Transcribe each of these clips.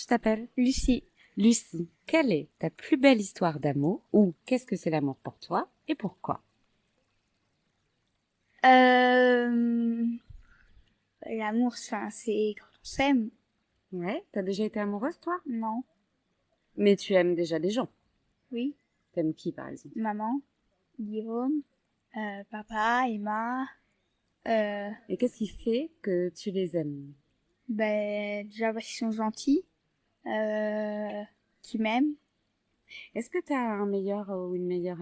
tu t'appelles? Lucie. Lucie, quelle est ta plus belle histoire d'amour ou qu'est-ce que c'est l'amour pour toi et pourquoi? L'amour, c'est quand on s'aime. Ouais, t'as déjà été amoureuse toi? Non. Mais tu aimes déjà des gens. Oui. T'aimes qui par exemple? Maman, Guillaume, papa, Emma. Et qu'est-ce qui fait que tu les aimes? Déjà parce qu'ils sont gentils, qui m'aiment. Est-ce que t'as un meilleur ou une meilleure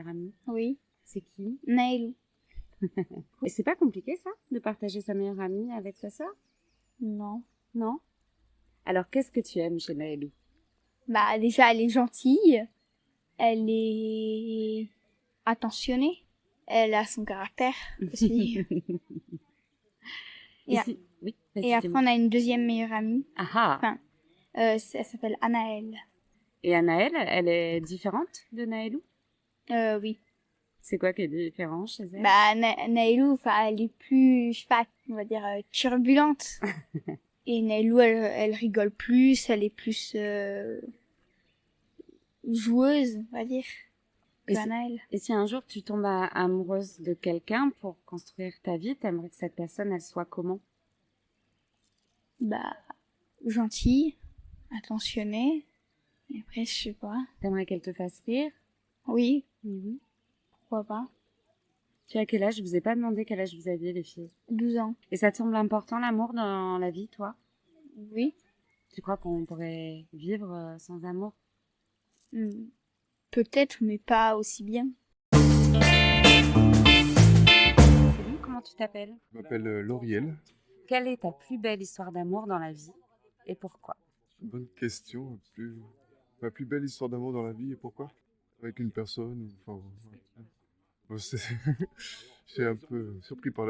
amie? Oui. C'est qui? Naëlou. Et c'est pas compliqué ça, de partager sa meilleure amie avec sa sœur? Non. Non? Alors qu'est-ce que tu aimes chez Naëlou? Déjà, elle est gentille. Elle est attentionnée. Elle a son caractère aussi. Et Et, si... Oui, et après, on a une deuxième meilleure amie. Ah ah. Enfin, elle s'appelle Anaëlle. Et Anaëlle, elle est différente de Naëlou? Oui. C'est quoi qui est différent chez elle? Naëlou, enfin, elle est plus, je sais pas, on va dire, turbulente. Et Naëlou, elle rigole plus, elle est plus joueuse, on va dire, que Anaëlle. Et si un jour tu tombes amoureuse de quelqu'un pour construire ta vie, t'aimerais que cette personne, elle soit comment? Gentille, attentionnée. Et après, je sais pas. T'aimerais qu'elle te fasse rire? Oui. Mhm. Pourquoi pas? Tu as quel âge? Je vous ai pas demandé quel âge vous aviez, les filles. 12 ans. Et ça te semble important, l'amour dans la vie, toi? Oui. Tu crois qu'on pourrait vivre sans amour? Peut-être, mais pas aussi bien. Salut, comment tu t'appelles? Je m'appelle Lauriel. Quelle est ta plus belle histoire d'amour dans la vie et pourquoi? Bonne question. Ma plus belle histoire d'amour dans la vie et pourquoi? Avec une personne. Enfin, ouais. Je suis un peu surpris par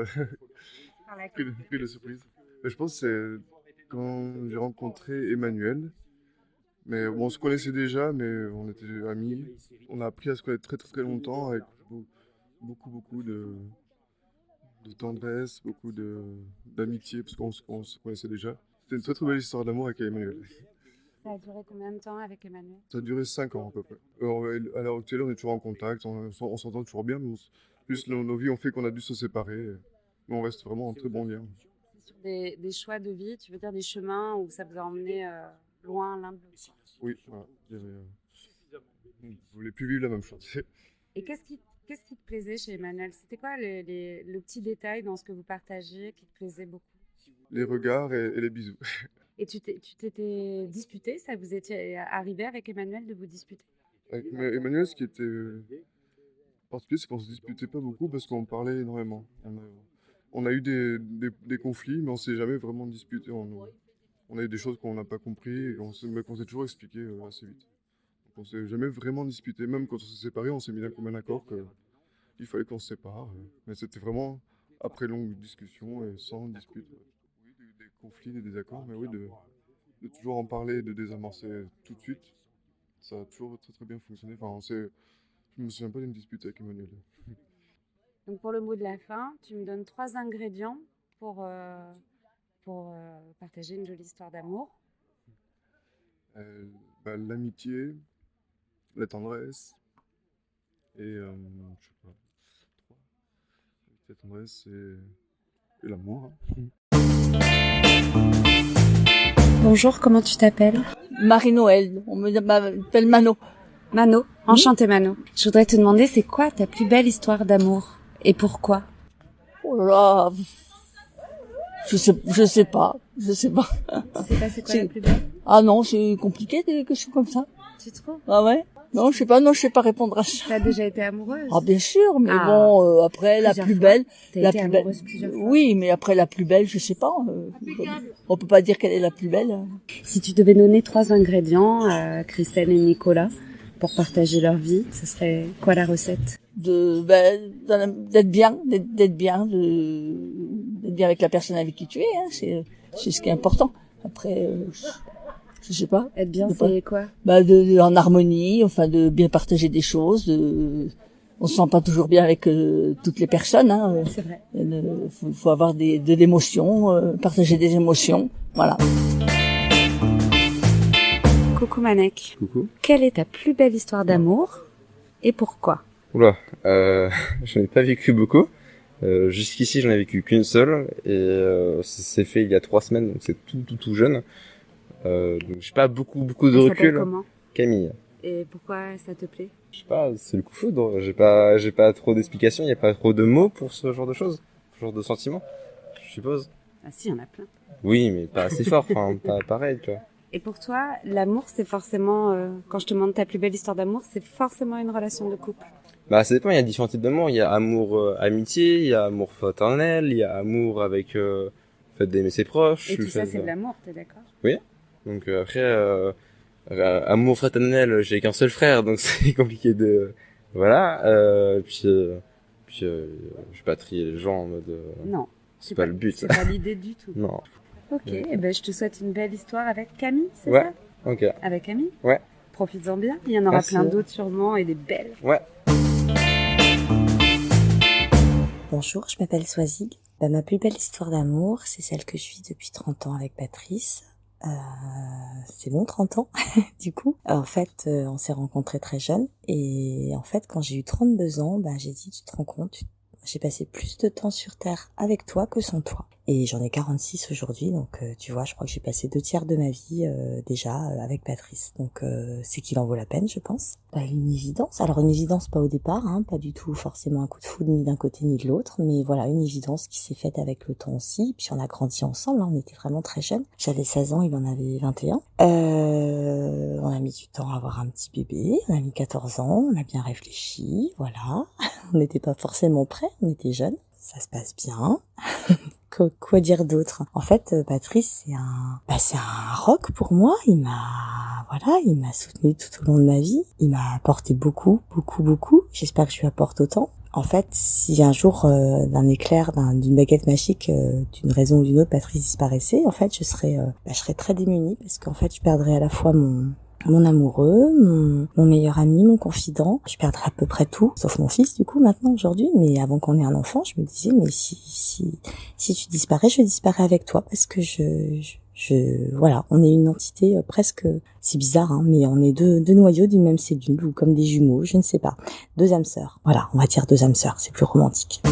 pris de surprise. Mais je pense que c'est quand j'ai rencontré Emmanuel. Mais bon, on se connaissait déjà, mais on était amis. On a appris à se connaître très très très longtemps avec beaucoup de tendresse, d'amitié, parce qu'on se connaissait déjà. C'était une très très belle histoire d'amour avec Emmanuel. Ça a duré combien de temps avec Emmanuel? Ça a duré 5 ans à peu près. Alors, à l'heure actuelle, on est toujours en contact, on s'entend toujours bien, mais plus nos vies ont fait qu'on a dû se séparer. Mais on reste vraiment en très bon lien. Sur des choix de vie, tu veux dire des chemins où ça vous a emmené loin l'un de l'autre? Oui, voilà. On ne voulait plus vivre la même chose. Et qu'est-ce qui te plaisait chez Emmanuel? C'était quoi le petit détail dans ce que vous partagiez qui te plaisait beaucoup? Les regards et les bisous. Et tu t'étais disputé? Ça vous était arrivé avec Emmanuel de vous disputer? Avec Emmanuel, ce qui était particulier, c'est qu'on se disputait pas beaucoup parce qu'on parlait énormément. On a eu des conflits, mais on s'est jamais vraiment disputé. On a eu des choses qu'on n'a pas compris et qu'on s'est toujours expliqué assez vite. Donc on s'est jamais vraiment disputé. Même quand on s'est séparés, on s'est mis d'un commun accord qu'il fallait qu'on se sépare. Mais c'était vraiment après longue discussion et sans dispute. Oui, des conflits, des désaccords, mais oui, de toujours en parler, de désamorcer tout de suite. Ça a toujours très très bien fonctionné. Je me souviens pas d'une dispute avec Emmanuel. Donc pour le mot de la fin, tu me donnes 3 ingrédients pour partager une jolie histoire d'amour. L'amitié, la tendresse et je sais pas, 3. La tendresse et l'amour. Bonjour, comment tu t'appelles? Marie-Noël, on m'appelle Mano. Mano, enchantée Mano. Je voudrais te demander, c'est quoi ta plus belle histoire d'amour et pourquoi? Oh là là, je sais pas. Tu sais pas c'est quoi la plus belle? Ah non, c'est compliqué des questions comme ça. Tu trouves? Ah ouais? Non, je sais pas répondre à ça. T'as déjà été amoureuse? Ah bien sûr, mais après la plus belle, oui, mais après la plus belle, je sais pas. On peut pas dire quelle est la plus belle. Si tu devais donner 3 ingrédients à Christelle et Nicolas pour partager leur vie, ce serait quoi la recette? D'être bien avec la personne avec qui tu es, hein, c'est ce qui est important. Après, je sais pas. Être bien, c'est quoi? En harmonie, enfin de bien partager des choses. On se sent pas toujours bien avec toutes les personnes. Hein. C'est vrai. Faut avoir de l'émotion, partager des émotions, voilà. Coucou Manek. Coucou. Quelle est ta plus belle histoire d'amour et pourquoi? Oula, j'en ai pas vécu beaucoup. Jusqu'ici, j'en ai vécu qu'une seule et ça s'est fait il y a 3 semaines, donc c'est tout jeune. Donc j'ai pas beaucoup de Elle s'appelle recul. comment? Camille. Et pourquoi ça te plaît? Je sais pas, c'est le coup de foudre. J'ai pas trop d'explications, il y a pas trop de mots pour ce genre de choses, ce genre de sentiments, je suppose. Ah si, il y en a plein. Oui, mais pas assez fort, enfin pas pareil, tu vois. Et pour toi, l'amour, c'est forcément, quand je te demande ta plus belle histoire d'amour, c'est forcément une relation de couple? Bah ça dépend, il y a différents types d'amour, il y a amour amitié, il y a amour fraternel, il y a amour avec le fait d'aimer ses proches. Et tout ça, fait c'est de- de l'amour, t'es d'accord? Oui. Donc après amour fraternel, j'ai qu'un seul frère, donc c'est compliqué de voilà. Puis je vais pas trier les gens en mode. Non. C'est pas le but. C'est pas l'idée du tout. Non. Ok, et ben je te souhaite une belle histoire avec Camille, c'est Ouais. ça? Ok. Avec Camille? Ouais. Profites-en bien, il y en aura Merci. plein d'autres sûrement et des belles. Ouais. Bonjour, je m'appelle Swazig. Ma plus belle histoire d'amour, c'est celle que je vis depuis 30 ans avec Patrice. C'est bon, 30 ans, du coup. En fait, on s'est rencontrés très jeunes. Et en fait, quand j'ai eu 32 ans, j'ai dit, tu te rends compte, j'ai passé plus de temps sur Terre avec toi que sans toi. Et j'en ai 46 aujourd'hui, donc tu vois, je crois que j'ai passé 2/3 de ma vie déjà avec Patrice. Donc c'est qu'il en vaut la peine, je pense. Une évidence. Alors une évidence pas au départ, pas du tout forcément un coup de foudre ni d'un côté ni de l'autre, mais voilà, une évidence qui s'est faite avec le temps aussi. Puis on a grandi ensemble, on était vraiment très jeunes. J'avais 16 ans, il en avait 21. On a mis du temps à avoir un petit bébé, on a mis 14 ans, on a bien réfléchi, voilà. On n'était pas forcément prêts, on était jeunes. Ça se passe bien. Quoi dire d'autre? En fait, Patrice, c'est un rock pour moi. Il m'a soutenu tout au long de ma vie. Il m'a apporté beaucoup. J'espère que je lui apporte autant. En fait, si un jour, d'un éclair, d'une baguette magique, d'une raison ou d'une autre, Patrice disparaissait, en fait, je serais très démunie parce qu'en fait, je perdrais à la fois mon amoureux, mon meilleur ami, mon confident. Je perdrais à peu près tout, sauf mon fils du coup maintenant aujourd'hui. Mais avant qu'on ait un enfant, je me disais mais si tu disparais, je disparais avec toi parce que voilà, on est une entité presque, c'est bizarre mais on est deux noyaux d'une même cellule ou comme des jumeaux, je ne sais pas, 2 âmes sœurs. Voilà, on va dire 2 âmes sœurs, c'est plus romantique.